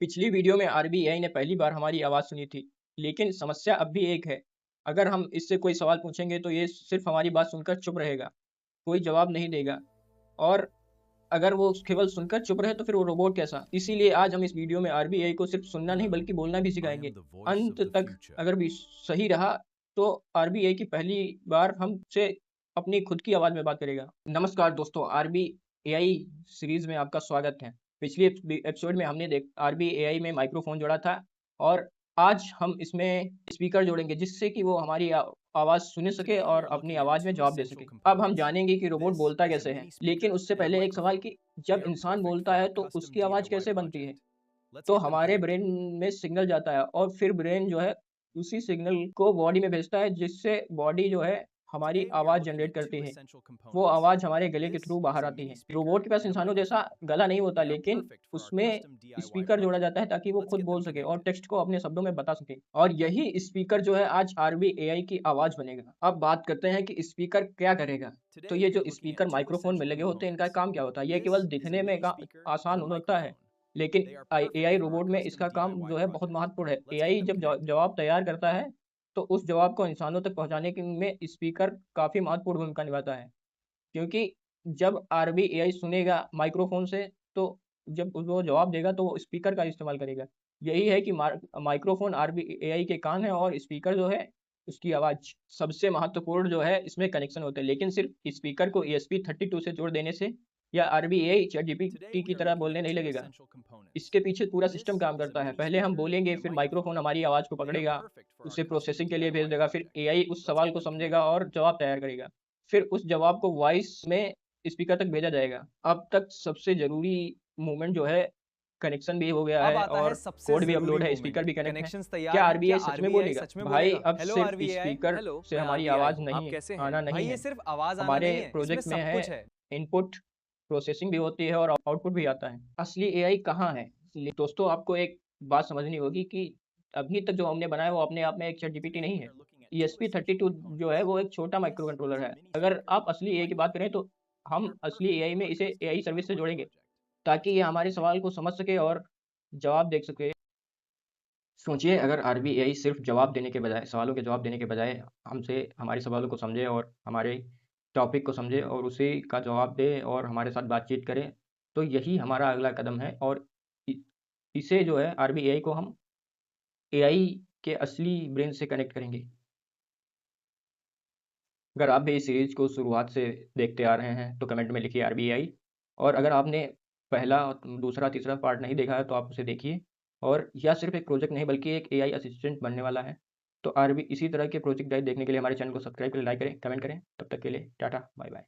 पिछली वीडियो में आरबीआई ने पहली बार हमारी आवाज़ सुनी थी, लेकिन समस्या अब भी एक है। अगर हम इससे कोई सवाल पूछेंगे तो ये सिर्फ हमारी बात सुनकर चुप रहेगा, कोई जवाब नहीं देगा और अगर वो केवल सुनकर चुप रहे तो फिर वो रोबोट कैसा? इसीलिए आज हम इस वीडियो में आरबीआई को सिर्फ सुनना नहीं बल्कि बोलना भी I am सिखाएंगे। the voice अंत of the तक future. अगर भी सही रहा तो आरबीआई की पहली बार हमसे अपनी खुद की आवाज़ में बात करेगा। नमस्कार दोस्तों, आरबीआई सीरीज़ में आपका स्वागत है। पिछले एपिसोड में हमने आरबीआई में माइक्रोफोन जोड़ा था और आज हम इसमें स्पीकर जोड़ेंगे जिससे कि वो हमारी आवाज़ सुन सके Today we और are अपनी looking at आवाज़ में two जवाब दे essential सके। अब हम components. जानेंगे कि रोबोट This बोलता is a कैसे है, mini लेकिन speaker उससे and a पहले एक सवाल microphone. कि They जब are इंसान perfect बोलता for है our तो custom उसकी आवाज़ DIY कैसे बनती है? project. Let's तो get them हमारे connected. ब्रेन में सिग्नल जाता है और फिर ब्रेन जो है उसी सिग्नल को बॉडी में भेजता है जिससे बॉडी जो है हमारी Today we are आवाज़ looking जनरेट at two करती है। essential वो components. आवाज़ हमारे गले के This थ्रू is बाहर a आती mini है। speaker रोबोट के पास and a इंसानों जैसा microphone. गला नहीं होता They are लेकिन perfect for our उसमें custom DIY स्पीकर जोड़ा जाता project. है ताकि वो Let's खुद get बोल them सके और connected. टेक्स्ट को अपने शब्दों में बता सके और यही स्पीकर जो है आज आरबीएआई की आवाज़ बनेगा। अब बात करते हैं कि स्पीकर क्या करेगा? तो Today ये we जो are looking speaker at two microphone में essential लगे होते हैं इनका components. काम क्या होता है? ये केवल This is a दिखने में mini speaker आसान and a होता है, microphone. लेकिन They are AI perfect for our robot में custom इसका काम DIY जो है बहुत project. महत्वपूर्ण है। Let's get एआई them जब connected. जवाब तैयार करता है, तो उस जवाब को इंसानों तक पहुँचाने में स्पीकर काफ़ी महत्वपूर्ण भूमिका निभाता है। क्योंकि जब आरबीआई सुनेगा माइक्रोफ़ोन से, तो जब वो जवाब देगा तो वो स्पीकर का इस्तेमाल करेगा। यही है कि माइक्रोफ़ोन आरबीआई के कान है और स्पीकर जो है उसकी आवाज़। सबसे महत्वपूर्ण जो है इसमें कनेक्शन होते हैं, लेकिन सिर्फ़ स्पीकर को ESP32 से जोड़ देने से या आरबीआई Today चैटजीपीटी की we are तरह looking बोलने at नहीं two लगेगा। essential components. इसके पीछे पूरा सिस्टम This काम is a करता है। mini पहले हम speaker बोलेंगे, and a फिर माइक्रोफ़ोन microphone. हमारी आवाज़ को They are पकड़ेगा, perfect for our उसे custom प्रोसेसिंग के लिए भेज DIY देगा, फिर project. एआई उस Let's सवाल get को them समझेगा connected. और जवाब तैयार करेगा। फिर उस जवाब को वॉइस में स्पीकर तक भेजा जाएगा। अब तक सबसे ज़रूरी मूवमेंट जो है, कनेक्शन भी हो गया अब है आता है और सबसे कोड भी जरूरी अपलोड है, स्पीकर मोमेंट। भी कनेक्ट है। कनेक्शंस तैयार क्या हैं? क्या आरबीआई सच में आरबीआई बोलेगा? सच में भाई, बोलेगा? अब हेलो सिर्फ आरबीआई, स्पीकर हेलो, से मैं हमारी आरबीआई। आवाज़ आप नहीं कैसे हैं आना भाई? नहीं ये है। सिर्फ आवाज आना हमारे नहीं है, इसमें प्रोजेक्ट में सब है कुछ है। इनपुट, प्रोसेसिंग भी होती है और आउटपुट भी आता है। असली एआई कहाँ है? दोस्तों, आपको एक बात समझनी होगी कि अभी तक जो हमने बनाया वो अपने आप में एक चैटजीपीटी Today नहीं we है। are looking at two essential ESP32 जो है components. वो एक छोटा micro This controller is a है। mini अगर speaker आप असली and a एआई की बात करें microphone. तो They हम are असली perfect एआई for में our इसे custom एआई सर्विस से DIY जोड़ेंगे project. ताकि Let's ये get them हमारे सवाल connected. को समझ सके और जवाब दे सके। सोचिए, अगर आरबीआई सिर्फ जवाब देने के बजाय, सवालों के जवाब देने के बजाय हमसे हमारे सवालों को समझे और हमारे टॉपिक को समझे और उसी का जवाब दे और हमारे साथ बातचीत करे, तो यही हमारा अगला कदम है और इ इसे जो है आरबीआई को हम एआई के असली ब्रेन से कनेक्ट करेंगे। अगर आप भी इस सीरीज़ को शुरुआत से देखते आ रहे हैं, तो कमेंट में लिखिए आरबीआई और अगर आपने पहला, दूसरा, तीसरा पार्ट नहीं देखा है, तो आप उसे देखिए और यह सिर्फ़ एक प्रोजेक्ट नहीं बल्कि एक एआई असिस्टेंट बनने वाला है। तो इसी तरह के प्रोजेक्ट गाइड देखने के लिए हमारे चैनल को सब्सक्राइब करें, लाइक करें, कमेंट करें। तब तक के लिए टाटा, बाय-बाय।